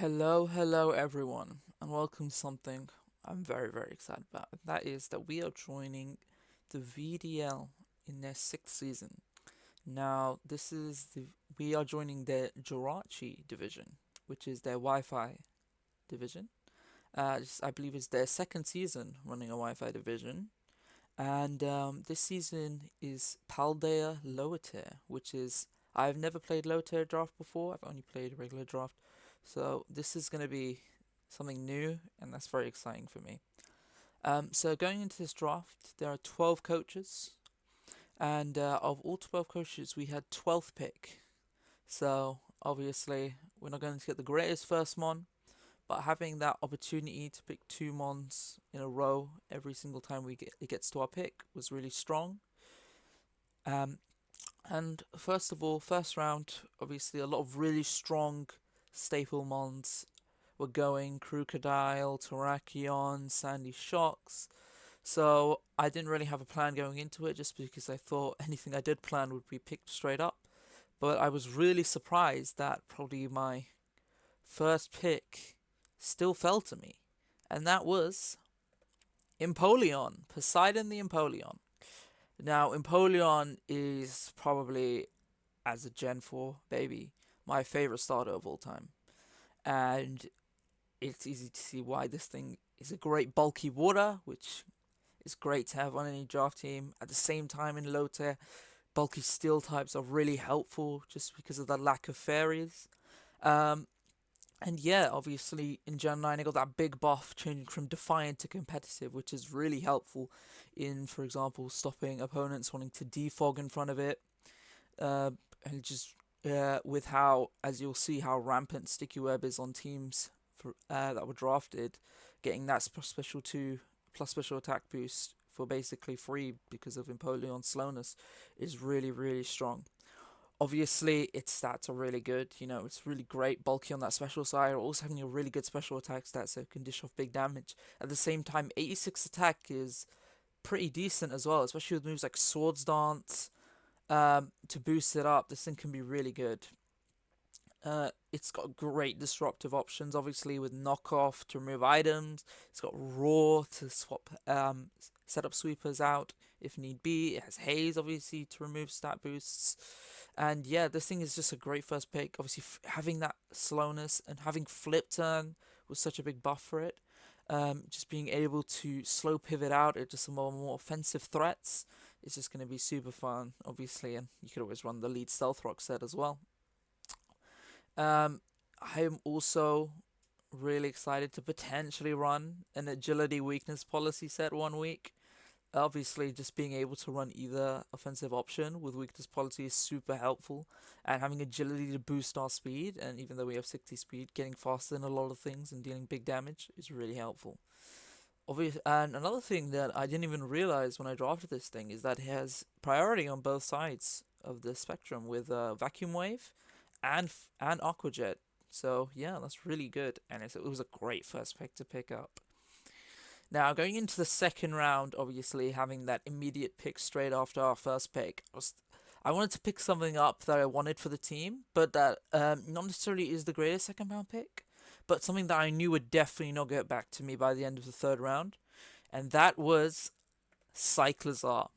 Hello everyone, and welcome to something I'm very excited about. And that is that we are joining the VDL in their sixth season. Now, we are joining the Jirachi Division, which is their Wi-Fi division. I believe it's their second season running a Wi-Fi division, and this season is Paldea Lower Tier, which is I've never played low tier draft before. I've only played regular draft, so this is going to be something new, and that's very exciting for me. So going into this draft, there are 12 coaches, and of all 12 coaches, we had 12th pick. So obviously, we're not going to get the greatest first mon, but having that opportunity to pick two mons in a row every single time it gets to our pick was really strong. Um, and first of all, first round, obviously a lot of really strong staple mons were going: Crocodile, Terrakion, Sandy Shocks. So I didn't really have a plan going into it just because I thought anything I did plan would be picked straight up. But I was really surprised that probably my first pick still fell to me. And that was Empoleon, Poseidon the Empoleon. Now, Empoleon is probably, as a Gen 4 baby, my favorite starter of all time. And it's easy to see why this thing is a great bulky water, which is great to have on any draft team. At the same time, in low tier, bulky steel types are really helpful just because of the lack of fairies. Um, and yeah, obviously in Gen 9 I got that big buff changing from Defiant to Competitive, which is really helpful in, for example, stopping opponents wanting to defog in front of it. Uh, and just with how, as you'll see, how rampant Sticky Web is on teams that were drafted, getting that special 2 plus special attack boost for basically free because of Empoleon's slowness is really strong. Obviously, its stats are really good. You know, it's really great, bulky on that special side, also having a really good special attack stat so it can dish off big damage. At the same time, 86 attack is pretty decent as well, especially with moves like Swords Dance. To boost it up, this thing can be really good. It's got great disruptive options, obviously, with knockoff to remove items. It's got raw to swap, set up sweepers out if need be. It has haze, obviously, to remove stat boosts. And yeah, this thing is just a great first pick. Obviously, having that slowness and having flip turn was such a big buff for it. Just being able to slow pivot out at just some more offensive threats is just going to be super fun, obviously. And you could always run the lead stealth rock set as well. I'm also really excited to potentially run an agility weakness policy set 1 week. Obviously, just being able to run either offensive option with weakness policy is super helpful, and having agility to boost our speed. And even though we have 60 speed, getting faster in a lot of things and dealing big damage is really helpful. And another thing that I didn't even realize when I drafted this thing is that it has priority on both sides of the spectrum with Vacuum Wave and Aquajet. So yeah, that's really good, and it was a great first pick to pick up. Now going into the second round, obviously having that immediate pick straight after our first pick, I wanted to pick something up that I wanted for the team, but that not necessarily is the greatest second round pick, but something that I knew would definitely not get back to me by the end of the third round, and that was Cyclizar.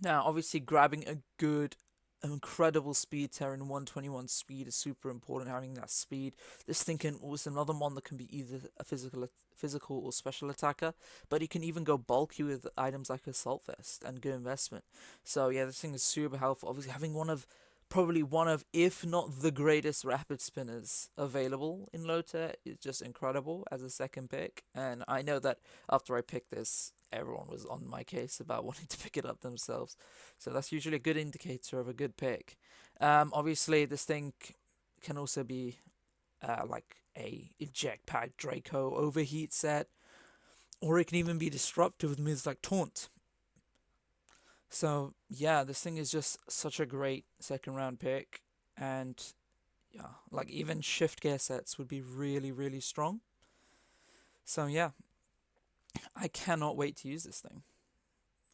Now, obviously, grabbing a good, incredible speed tear in 121 speed is super important. Having that speed, this thing can was another mon that can be either a physical or special attacker, but he can even go bulky with items like Assault Vest and good investment. So yeah, this thing is super helpful. Obviously, having probably one of, if not the greatest rapid spinners available in low tier is just incredible as a second pick. And I know that after I picked this, everyone was on my case about wanting to pick it up themselves. So that's usually a good indicator of a good pick. Obviously, this thing can also be like a eject pack Draco overheat set, or it can even be disruptive with moves like Taunt. So yeah, this thing is just such a great second round pick, and yeah, like even shift gear sets would be really strong. So yeah, I cannot wait to use this thing.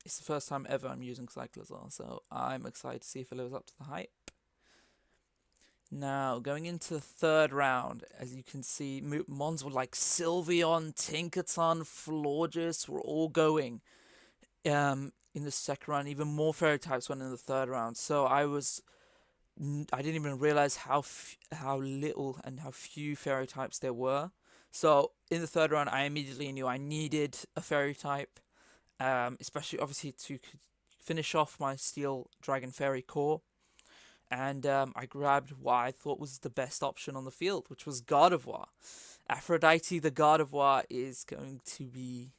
It's the first time ever I'm using Cyclozar, so I'm excited to see if it lives up to the hype. Now, going into the third round, as you can see, Mons were like Sylveon, Tinkaton, Florges were all going in the second round. Even more fairy types went in the third round. So I didn't even realize how little and how few fairy types there were. So in the third round, I immediately knew I needed a fairy type, especially obviously to finish off my Steel Dragon Fairy core. And I grabbed what I thought was the best option on the field, which was Gardevoir. Aphrodite, the Gardevoir, is going to be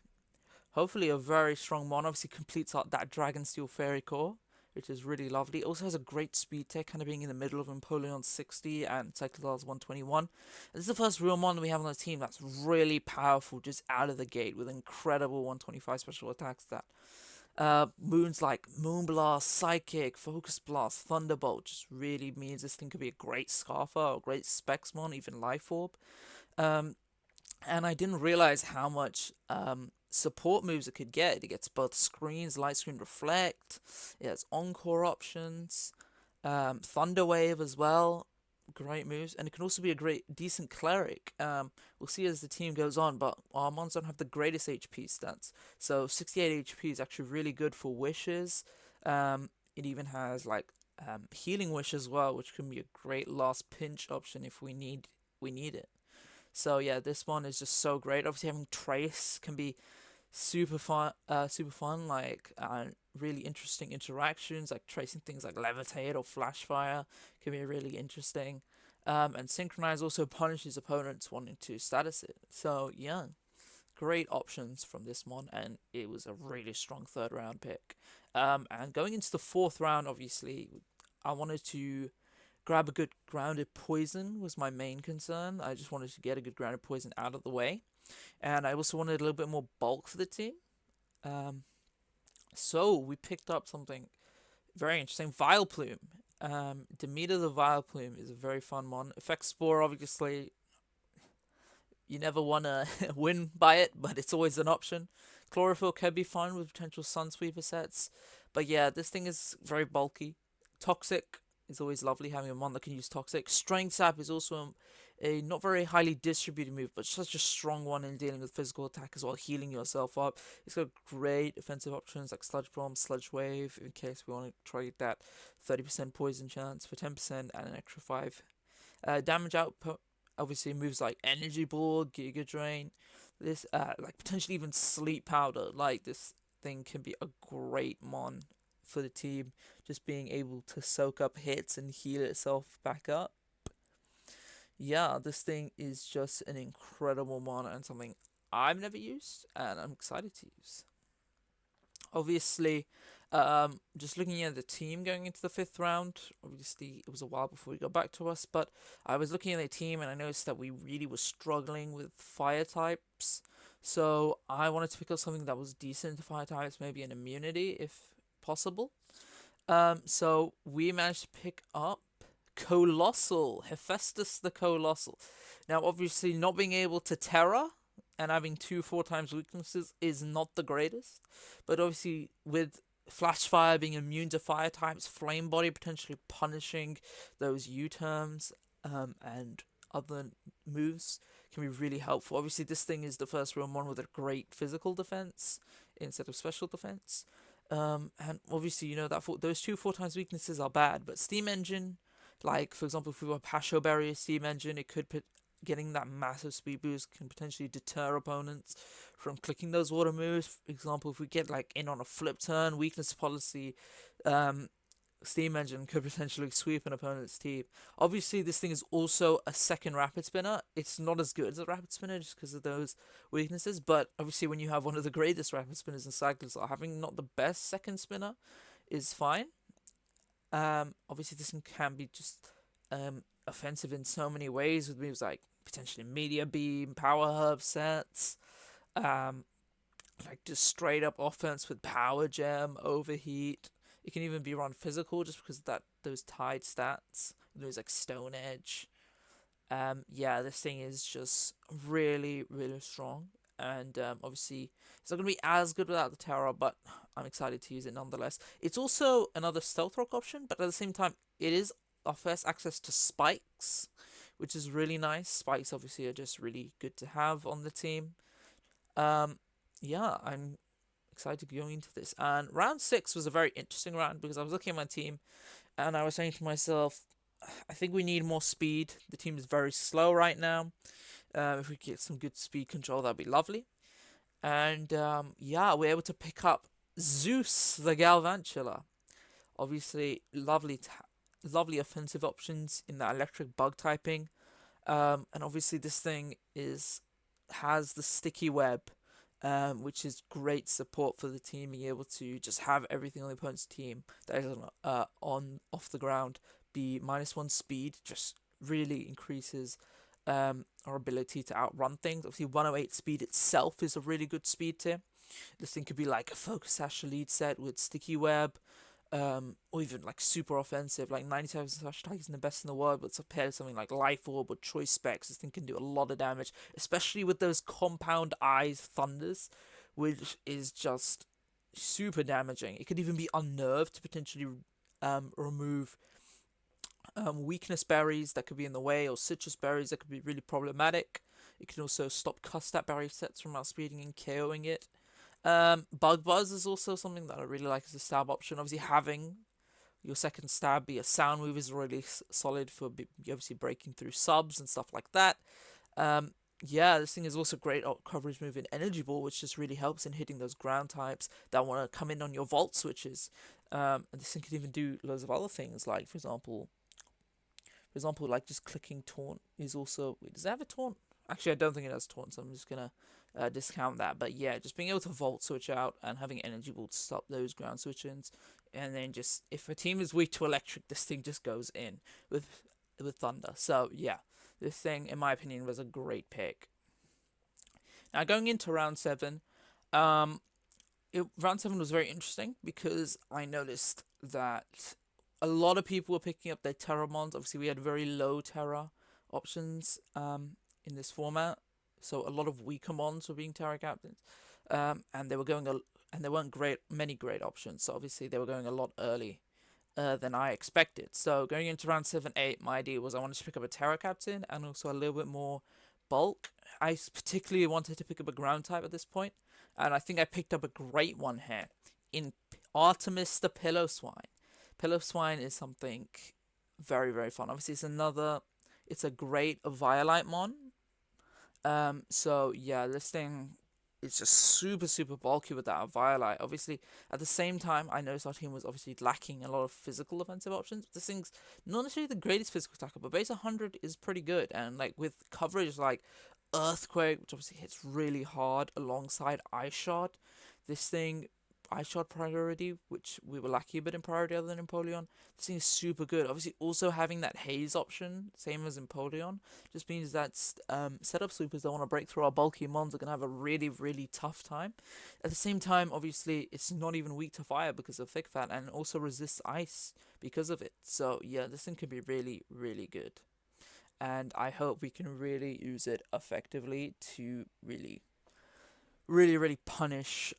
hopefully a very strong mon. Obviously, completes out that Dragon Steel Fairy core, which is really lovely. It also has a great speed tech, kind of being in the middle of Empoleon 60 and Cyclodars 121. This is the first real mon we have on the team that's really powerful just out of the gate with incredible 125 special attacks that moons like Moonblast, Psychic, Focus Blast, Thunderbolt just really means this thing could be a great Scarfer or great Spexmon, even Life Orb. Um, and I didn't realize how much support moves it could get. It gets both screens, Light Screen Reflect, it has Encore options, Thunder Wave as well. Great moves, and it can also be a decent cleric. We'll see as the team goes on, but our mons don't have the greatest HP stats. So 68 HP is actually really good for wishes. It even has like healing wish as well, which can be a great last pinch option if we need it. So yeah, this one is just so great. Obviously, having Trace can be super fun. Like really interesting interactions, like tracing things like Levitate or Flash Fire can be really interesting. And Synchronize also punishes opponents wanting to status it. So yeah, great options from this one, and it was a really strong third round pick. And going into the fourth round, obviously, I wanted to grab a good grounded poison was my main concern. I just wanted to get a good grounded poison out of the way, and I also wanted a little bit more bulk for the team. Um, so we picked up something very interesting, Vileplume. Demeter the Vileplume is a very fun one. Effect Spore, obviously, you never want to win by it, but it's always an option. Chlorophyll can be fun with potential Sunsweeper sets, but yeah, this thing is very bulky. Toxic is always lovely having a mon that can use Toxic. Strength Sap is also a not very highly distributed move, but such a strong one in dealing with physical attack as well, healing yourself up. It's got great offensive options like Sludge Bomb, Sludge Wave, in case we want to try that 30% poison chance for 10% and an extra 5 damage output. Obviously, moves like Energy Ball, Giga Drain, this like potentially even Sleep Powder. Like this thing can be a great mon for the team, just being able to soak up hits and heal itself back up. Yeah, this thing is just an incredible mon and something I've never used and I'm excited to use. Obviously, just looking at the team going into the fifth round, obviously it was a while before we got back to us, but I was looking at the team and I noticed that we really were struggling with fire types. So I wanted to pick up something that was decent to fire types, maybe an immunity if possible. So we managed to pick up Colossal, Hephaestus the Colossal. Now, obviously, not being able to Terra and having 2 4 times weaknesses is not the greatest, but obviously, with Flash Fire being immune to fire types, Flame Body potentially punishing those U terms, and other moves can be really helpful. Obviously, this thing is the first real mon with a great physical defense instead of special defense. And obviously, you know that those 2 4 times weaknesses are bad, but Steam Engine, like for example, if we were Pasho Barrier Steam Engine, it could put getting that massive speed boost can potentially deter opponents from clicking those water moves. For example, if we get like in on a flip turn, weakness policy, Steam Engine could potentially sweep an opponent's team. Obviously, this thing is also a second Rapid Spinner. It's not as good as a Rapid Spinner just because of those weaknesses, but obviously when you have one of the greatest Rapid Spinners in Cycles, having not the best second spinner is fine. Obviously this thing can be just offensive in so many ways with moves like potentially Media Beam, Power Herb sets, like just straight up offense with Power Gem, Overheat. It can even be run physical just because of that those tied stats. There's like Stone Edge. Yeah, this thing is just really, really strong. And obviously, it's not going to be as good without the Terra, but I'm excited to use it nonetheless. It's also another Stealth Rock option, but at the same time, it is our first access to spikes, which is really nice. Spikes obviously are just really good to have on the team. Um, yeah, I'm excited going into this. And round six was a very interesting round because I was looking at my team and I was saying to myself, I think we need more speed. The team is very slow right now. If we get some good speed control, that'd be lovely. And yeah, we're able to pick up Zeus the Galvantula. Obviously, lovely offensive options in that electric bug typing. And obviously, this thing has the sticky web, which is great support for the team being able to just have everything on the opponent's team that is on off the ground be -1 speed. Just really increases our ability to outrun things. Obviously, 108 speed itself is a really good speed tier. This thing could be like a Focus Sash lead set with Sticky Web, or even like super offensive, like 97 Slash Attack isn't the best in the world, but compared to something like Life Orb or Choice Specs, this thing can do a lot of damage, especially with those Compound Eyes Thunders, which is just super damaging. It could even be unnerved to potentially remove weakness berries that could be in the way, or citrus berries that could be really problematic. It can also stop Custat berry sets from outspeeding and KOing it. Bug Buzz is also something that I really like as a stab option. Obviously, having your second stab be a sound move is really solid for obviously breaking through subs and stuff like that. Yeah, this thing is also great coverage move in Energy Ball, which just really helps in hitting those ground types that want to come in on your Vault switches. And this thing can even do loads of other things, like for example, like just clicking taunt is also. Wait, does it have a taunt? Actually, I don't think it has taunt, so I'm just gonna discount that. But yeah, just being able to Vault switch out and having Energy Ball to stop those ground switch-ins, and then just if a team is weak to electric, this thing just goes in with Thunder. So yeah, this thing, in my opinion, was a great pick. Now going into round seven, round seven was very interesting because I noticed that a lot of people were picking up their Terra mons. Obviously, we had very low Terra options in this format, so a lot of weaker mons were being Terra captains, and they were going and there weren't many great options. So obviously, they were going a lot early than I expected. So going into round 7, 8, my idea was I wanted to pick up a Terra captain and also a little bit more bulk. I particularly wanted to pick up a ground type at this point, and I think I picked up a great one here in Artemis the Pillow Swine. Pillow Swine is something very, very fun. Obviously, it's a great Violite mon. So yeah, this thing is just super, super bulky with that Violite. Obviously, at the same time, I noticed our team was obviously lacking a lot of physical offensive options. This thing's not necessarily the greatest physical attacker, but base 100 is pretty good. And like with coverage like Earthquake, which obviously hits really hard alongside Ice Shard, this thing Ice Shard priority, which we were lucky a bit in priority other than Empoleon. This thing is super good. Obviously, also having that haze option, same as Empoleon, just means that setup sweepers that want to break through our bulky mons are going to have a really, really tough time. At the same time, obviously, it's not even weak to fire because of Thick Fat, and also resists ice because of it. So, yeah, this thing can be really, really good. And I hope we can really use it effectively to really, really, really punish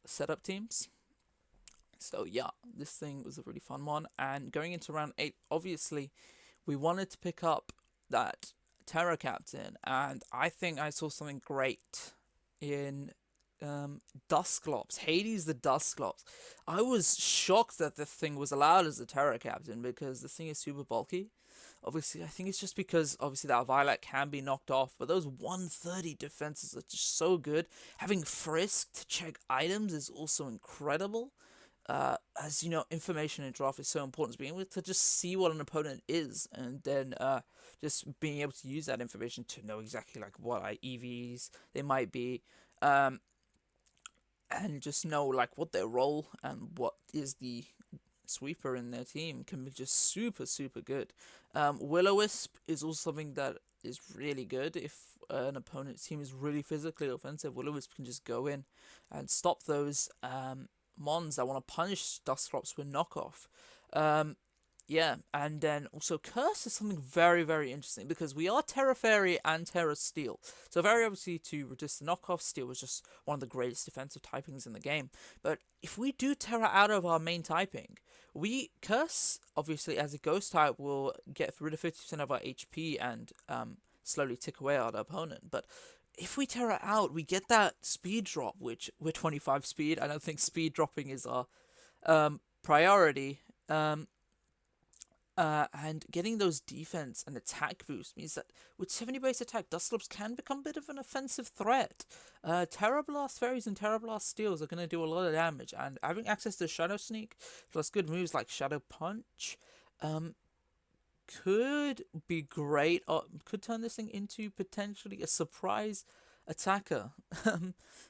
setup teams. So yeah, this thing was a really fun one. And going into round 8, obviously, we wanted to pick up that Terra Captain, and I think I saw something great in Dusclops, Hades the Dusclops. I was shocked that this thing was allowed as a Terra Captain because this thing is super bulky. Obviously, I think it's just because obviously that Violet can be knocked off, but those 130 defenses are just so good. Having Frisk to check items is also incredible. As you know, information in draft is so important. Being able to just see what an opponent is, and then just being able to use that information to know exactly like what EVs they might be, and just know like what their role and what is the sweeper in their team can be just super, super good. Will-O-Wisp is also something that is really good. If an opponent's team is really physically offensive, Will-O-Wisp can just go in and stop those mons that want to punish Dusclops with knockoff. Yeah, and then also Curse is something very, very interesting because we are Terra Fairy and Terra Steel. So very obviously to reduce the knockoff, Steel was just one of the greatest defensive typings in the game. But if we do Terra out of our main typing, we Curse obviously as a ghost type will get rid of 50% of our HP and slowly tick away at our opponent. But if we Terra out, we get that speed drop, which we're 25 speed. I don't think speed dropping is our priority. And getting those defense and attack boosts means that with 70 base attack, Dusclops can become a bit of an offensive threat. Terra Blast Fairies and Terra Blast Steels are going to do a lot of damage, and having access to Shadow Sneak plus good moves like Shadow Punch um, could be great, or could turn this thing into potentially a surprise attacker.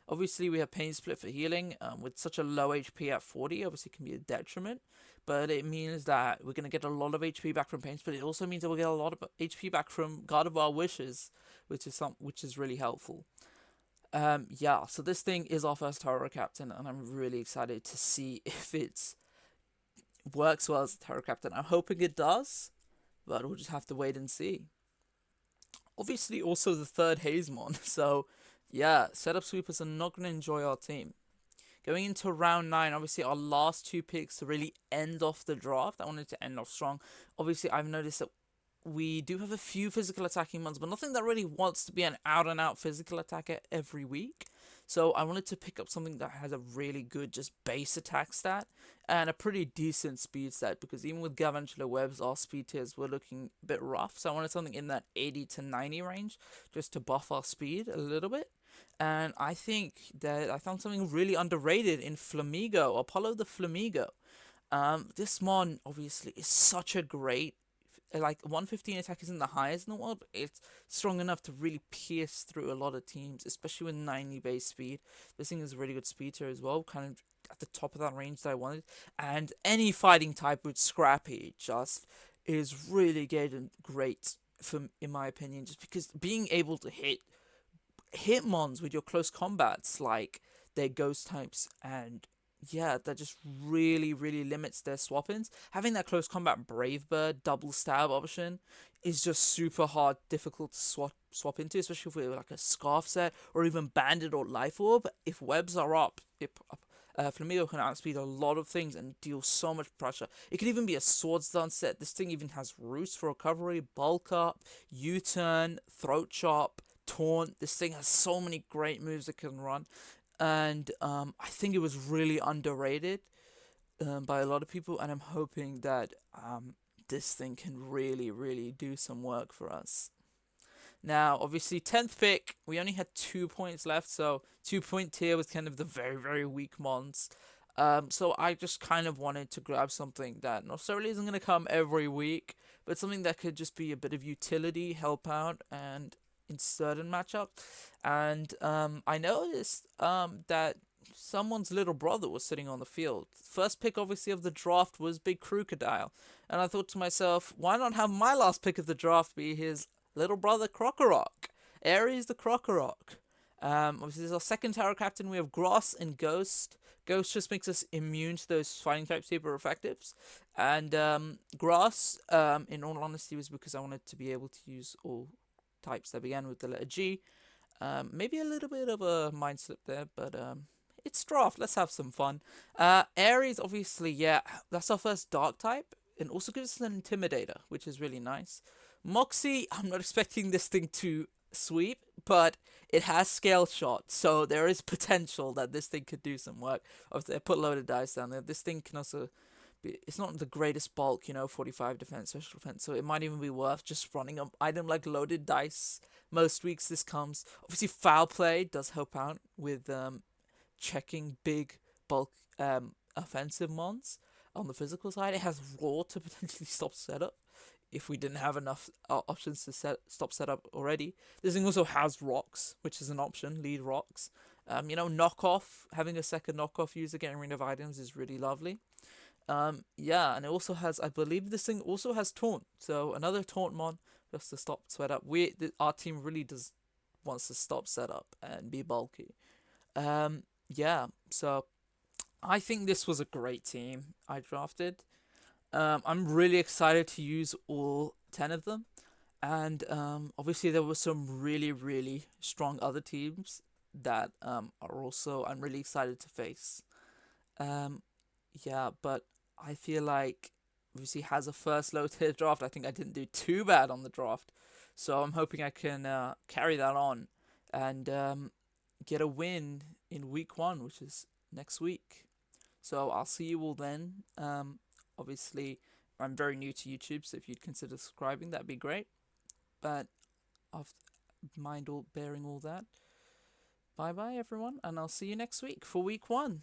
Obviously, we have Pain Split for healing. With such a low HP at 40, obviously can be a detriment. But it means that we're going to get a lot of HP back from Pain Split. It also means that we'll get a lot of HP back from God of Our Wishes, which is really helpful. Yeah, so this thing is our first Terror Captain, and I'm really excited to see if it works well as a Terror Captain. I'm hoping it does, but we'll just have to wait and see. Obviously, also the third Hazemon, so yeah, setup sweepers are not going to enjoy our team. Going into round 9, obviously our last two picks to really end off the draft. I wanted to end off strong. Obviously, I've noticed that we do have a few physical attacking ones, but nothing that really wants to be an out-and-out physical attacker every week. So I wanted to pick up something that has a really good just base attack stat and a pretty decent speed stat, because even with Galvantula Webs, our speed tiers were looking a bit rough. So I wanted something in that 80 to 90 range just to buff our speed a little bit. And I think that I found something really underrated in Flamigo, Apollo the Flamigo. This mon obviously is such a great, like 115 attack isn't the highest in the world, but it's strong enough to really pierce through a lot of teams, especially with 90 base speed. This thing is a really good speed tier as well, kind of at the top of that range that I wanted. And any fighting type with Scrappy just is really great for, in my opinion, just because being able to hitmons with your close combats like their ghost types, and yeah, that just really, really limits their swap-ins. Having that close combat Brave Bird double stab option is just super hard, difficult to swap into, especially if we're like a Scarf set or even Bandit or Life Orb. If webs are up, Flamingo can outspeed a lot of things and deal so much pressure. It could even be a Swords Dance set. This thing even has Roost for recovery, Bulk Up, U-Turn, Throat Chop, Taunt. This thing has so many great moves it can run, and I think it was really underrated by a lot of people, and I'm hoping that this thing can really, really do some work for us. Now, obviously, 10th pick, we only had 2 points left, so 2 point tier was kind of the very, very weak mons. So I just kind of wanted to grab something that not necessarily isn't going to come every week, but something that could just be a bit of utility, help out, and in certain matchups. And I noticed that someone's little brother was sitting on the field. First pick, obviously, of the draft was Big Crocodile. And I thought to myself, why not have my last pick of the draft be his little brother Krokorok? Ares the Krokorok. Obviously, this is our second Tower Captain. We have Gross and Ghost. Ghost just makes us immune to those fighting type super effectives. And Gross, in all honesty, was because I wanted to be able to use all types that began with the letter G. Maybe a little bit of a mind slip there, but it's draft. Let's have some fun. Ares, obviously, yeah, that's our first dark type, and also gives us an Intimidator, which is really nice. Moxie, I'm not expecting this thing to sweep, but it has Scale Shot, so there is potential that this thing could do some work. Obviously, I put a load of dice down there. This thing can also be, it's not the greatest bulk, 45 defense, special defense, so it might even be worth just running an item like loaded dice. Most weeks this comes. Obviously, Foul Play does help out with checking big bulk offensive mons. On the physical side, it has Roar to potentially stop setup if we didn't have enough options to stop setup already. This thing also has Rocks, which is an option, lead Rocks. Knockoff, having a second knockoff user getting rid of items is really lovely. Yeah, and it also has, I believe this thing also has Taunt, so another Taunt mon just to stop setup. Our team really does wants to stop setup and be bulky. Yeah, so I think this was a great team I drafted. I'm really excited to use all 10 of them. And obviously, there were some really, really strong other teams that are also I'm really excited to face. Um, yeah, but I feel like obviously has a first low tier draft. I think I didn't do too bad on the draft, so I'm hoping I can carry that on and get a win in week one, which is next week. So I'll see you all then. Obviously, I'm very new to YouTube, so if you'd consider subscribing, that'd be great. But of mind all bearing all that. Bye bye everyone, and I'll see you next week for week one.